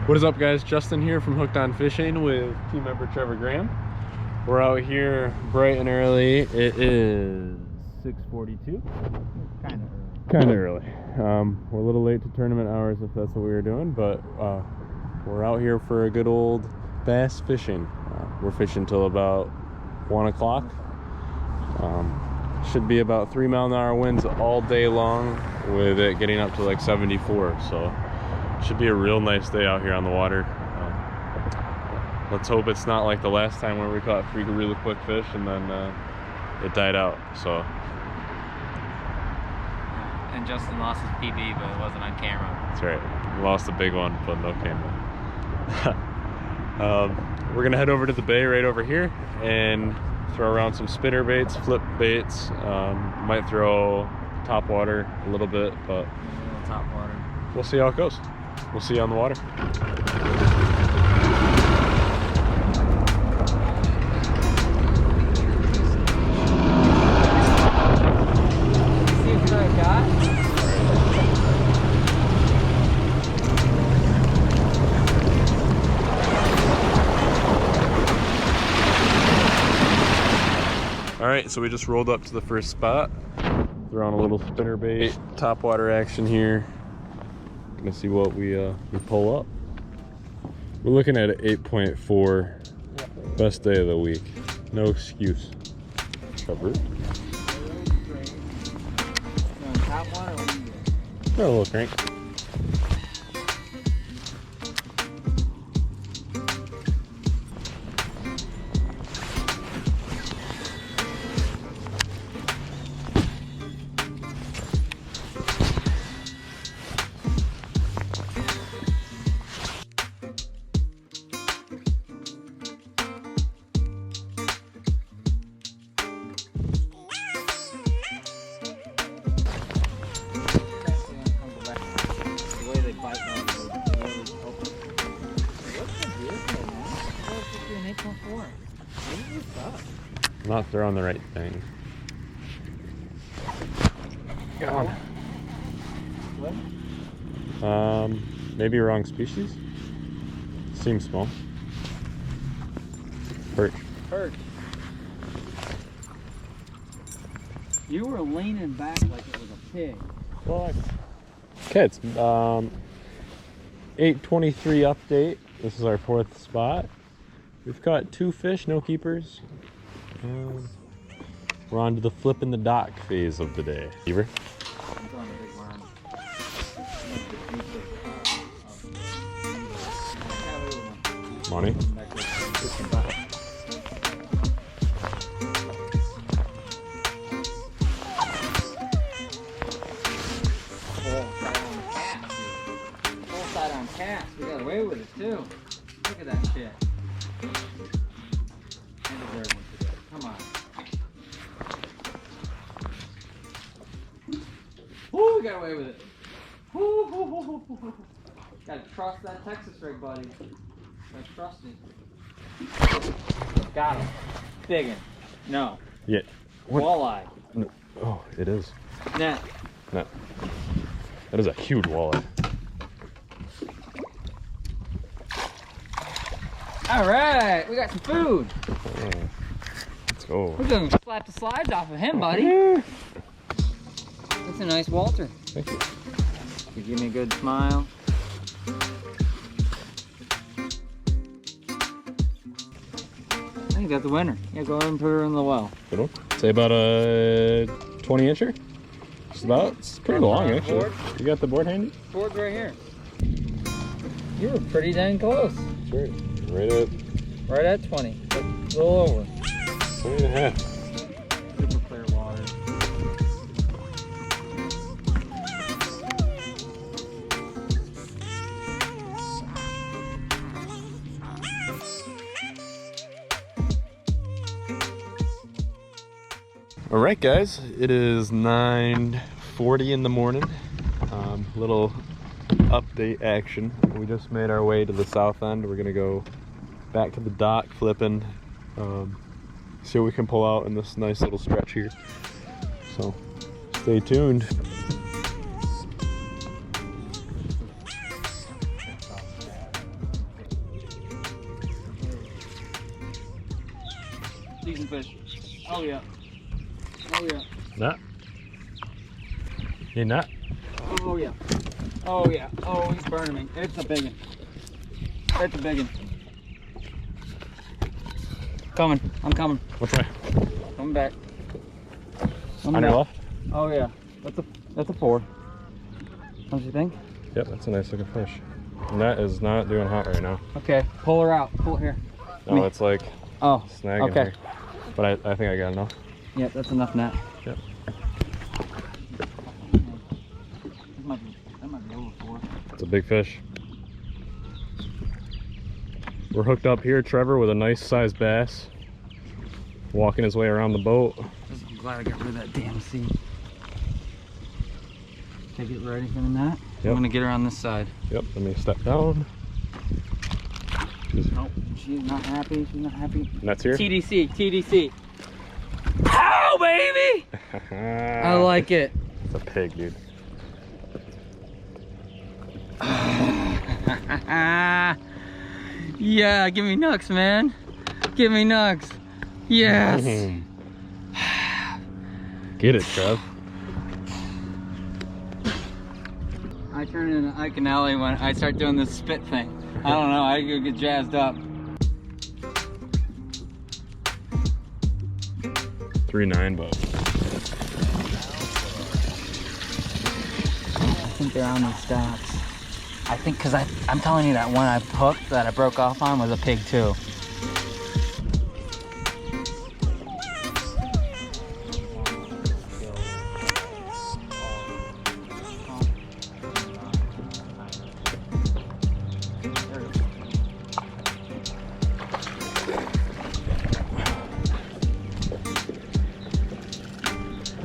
What is up, guys? Justin here from Hookedon Fishing with team member Trevor Graham. We're out here bright and early. It is 6:42. Kind of early. We're a little late to tournament hours if that's what we were doing, but we're out here for a good old bass fishing. We're fishing till about 1 o'clock. Should be about 3-mile-an-hour winds all day long, with it getting up to like 74. So should be a real nice day out here on the water. Let's hope it's not like the last time where we caught 3 really quick fish and then it died out. So. And Justin lost his PB, but it wasn't on camera. That's right. Lost a big one, but no camera. We're gonna head over to the bay right over here and throw around some spinner baits, flip baits. Might throw top water a little bit, but A little top water. We'll see how it goes. We'll see you on the water. See what I got. All right, so we just rolled up to the first spot. Throwing a little spinner bait, top water action here. Gonna see what we pull up. We're looking at an 8.4. Best day of the week. No excuse. Trevor. Top water or what do you do? Got a little crank. I'm not throwing the right thing. Go on. Maybe wrong species. Seems small. Perch. Perch. You were leaning back like it was a pig. Well, okay, it's 8:23 update. This is our 4th spot. We've caught 2 fish, no keepers. We're on to the flip in the dock phase of the day. Beaver? I'm throwing a big worm. Money? Full side on cast. We got away with it too. Look at that shit. I deserve one today. Come on. Woo, we got away with it. Woo, woo, woo, woo, woo. Gotta trust that Texas rig, buddy. Gotta trust it. Got him. Big one. No. Yeah. What? Walleye. No. Oh, it is. Net. No. That is a huge walleye. Alright, we got some food. Oh, let's go. We're gonna slap the slides off of him, buddy. That's a nice Walter. Thank you. You give me a good smile. I think that's the winner. Yeah, go ahead and put her in the well. Good one. Say about a 20-incher. Just about. It's pretty long, actually. Board. You got the board handy? Board's right here. You were pretty dang close. That's right. Right at 20. A little over. 20 and a half. Super clear water. All right, guys. It is 9:40 in the morning. Little update action. We just made our way to the south end. We're gonna go back to the dock, flipping, see what we can pull out in this nice little stretch here. So stay tuned. Decent fish. Oh yeah. Oh yeah. Nut? Need nut? Oh yeah. Oh yeah. Oh, he's burning me. It's a big one. It's a big one. Coming. I'm coming. Which way? Coming back. On your left? Oh yeah. That's a 4. Don't you think? Yep, that's a nice looking fish. Net is not doing hot right now. Okay. Pull her out. Pull it here. No, it's like snagging okay. here. But I think I got enough. Yeah, that's enough net. Yep. That might be over 4. It's a big fish. We're hooked up here, Trevor, with a nice sized bass. Walking his way around the boat. I'm glad I got rid of that damn seat. Take it ready for the net. Yep. I'm gonna get her on this side. Yep, let me step down. Nope, she's not happy. She's not happy. Net's here? TDC, TDC. Ow, baby! I like it. It's a pig, dude. Yeah, give me nugs, man. Give me nugs. Yes. Get it, Trev. I turn into Ike and Ellie when I start doing this spit thing. I don't know, I get jazzed up. 3.9 boat. I think they're on these stocks. I think because I'm telling you that one I hooked that I broke off on was a pig too.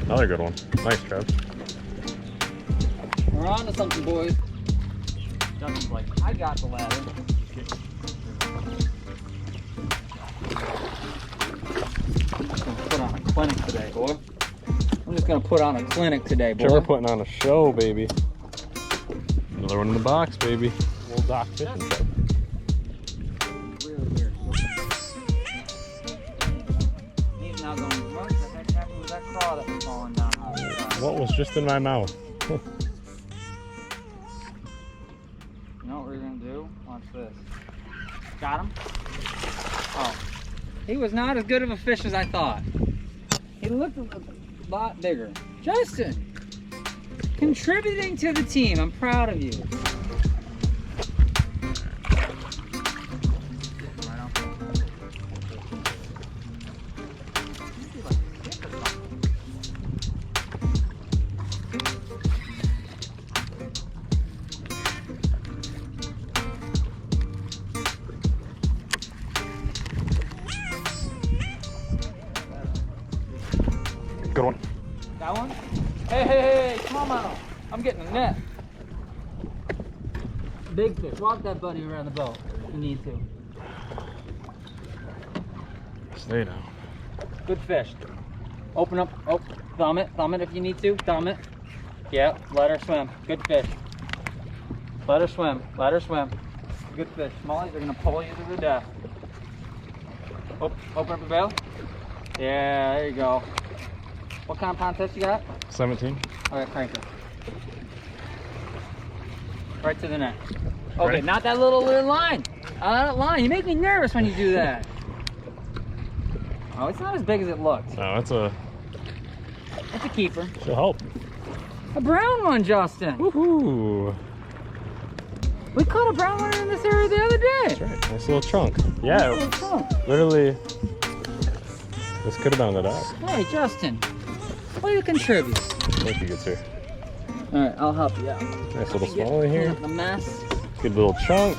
Another good one. Nice, Trev. We're on to something, boys. Justin's like, I got the ladder. I'm just gonna put on a clinic today, boy. I'm just gonna put on a clinic today, boy. Trevor putting on a show, baby. Another one in the box, baby. Little dock fishing show. Really weird. He's now going, what the heck happened with that craw that was falling down out of the sky? What was just in my mouth? You know what we're gonna do? Watch this. Got him? Oh. He was not as good of a fish as I thought. He looked a lot bigger. Justin! Contributing to the team. I'm proud of you. Good one. That one? Hey, come on, Mano. I'm getting a net. Big fish. Walk that buddy around the boat if you need to. Stay down. Good fish. Open up. Oh, thumb it if you need to. Thumb it. Yeah, let her swim. Good fish. Let her swim. Let her swim. Good fish. Smallies are going to pull you to the death. Oh, open up the bail. Yeah, there you go. What kind of pound test you got? 17. Alright, crank it. Right to the net. Okay, Ready? not that little line. That line. You make me nervous when you do that. Oh, it's not as big as it looks. No, it's a keeper. She'll help. A brown one, Justin. Woohoo! We caught a brown one in this area the other day. That's right. Nice little chunk. Yeah. Nice little chunk. Literally. This could have been the dock. Hey, Justin. What do you contribute? Once he gets here. Alright, I'll help you out. Nice little smallie here. The mess. Good little chunk.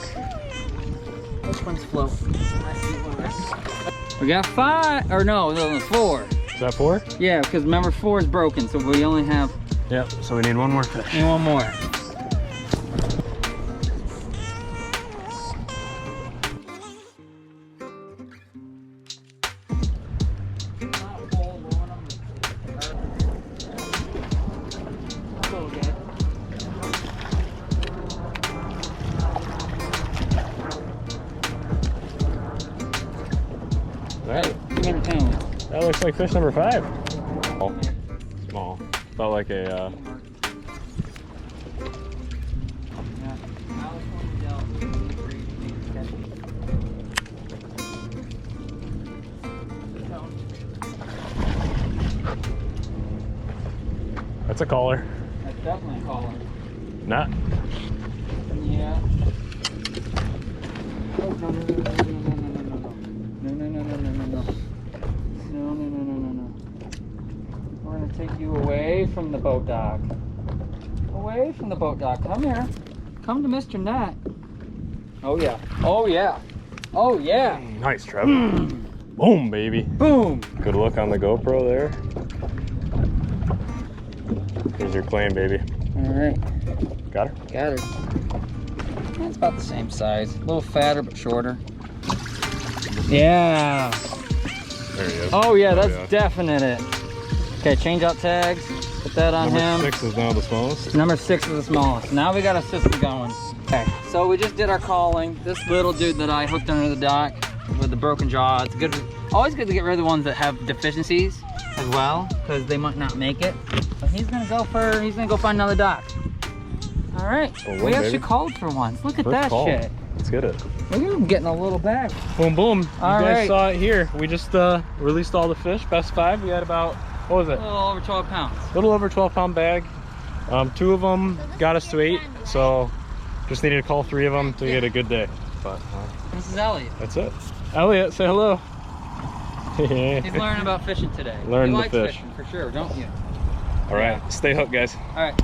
Which one's float? I see one. We got 5, or no, 4. Is that 4? Yeah, because remember 4 is broken, so we only have. Yep. So we need one more fish. And one more. All right. Come here, looks like fish number 5. Oh, small. Felt like a that's a caller. That's definitely a caller. Not. Yeah. Oh, no, no, no, no, no, no, no, no, no, no, no, no, no, no, no, no, no, no, no. We're gonna take you away from the boat dock. Away from the boat dock. Come here. Come to Mr. Net. Oh yeah. Oh yeah. Oh yeah. Nice, Trevor. Boom, baby. Boom. Good look on the GoPro there. Here's your claim, baby. All right. Got her? Got her. It's about the same size. A little fatter but shorter. Yeah. There he is. Oh yeah, that's definite it. Okay, change out tags. Put that on him. Number 6 is now the smallest. Number 6 is the smallest. Now we got a system going. Okay, so we just did our calling. This little dude that I hooked under the dock with the broken jaw. It's good. Always good to get rid of the ones that have deficiencies as well, because they might not make it. But he's gonna go find another dock. All right, Oh, we actually called for once. Look at that shit. Let's get it. We're getting a little back. Boom, boom. You guys right. saw it here. We just released all the fish, best 5. We had about, what was it? A little over 12 pounds. A little over 12-pound bag. 2 of them got us to 8, so just needed to call 3 of them to get a good day. But This is Elliot. that's it. Elliot, say hello. He's learning about fishing today. Learning he to likes fish. fishing for sure, don't you? All right, stay hooked, guys. All right.